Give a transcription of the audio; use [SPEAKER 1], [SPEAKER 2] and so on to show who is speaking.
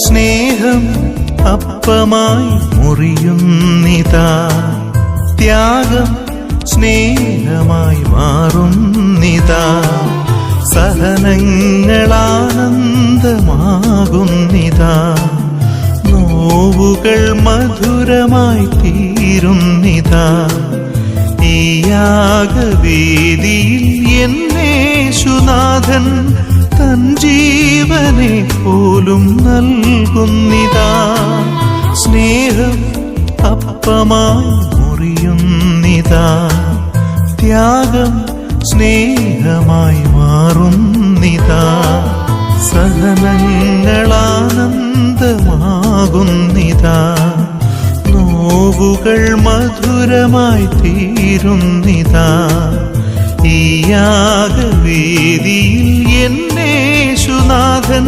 [SPEAKER 1] സ്നേഹം അപ്പമായി മുറിയുന്നിതാ, ത്യാഗം സ്നേഹമായി മാറുന്നിതാ, സഹനങ്ങളാനന്ദമാകുന്നിതാ, നോവുകൾ മധുരമായി തീരുന്നിതാ. ഈ യാഗവേദിയിൽ എന്നേശുനാഥൻ തൻ ജീവനെ പോലും നൽകുന്നിതാ. സ്നേഹം അപ്പമായി മുറിയുന്നിതാ, ത്യാഗം സ്നേഹമായി മാറുന്നിതാ, സഹനങ്ങളാനന്ദമാകുന്നിതാ, നോവുകൾ മധുരമായി തീരുന്നിതാ. ഈ യാഗവേദിയിൽ എന്നേശുനാഥൻ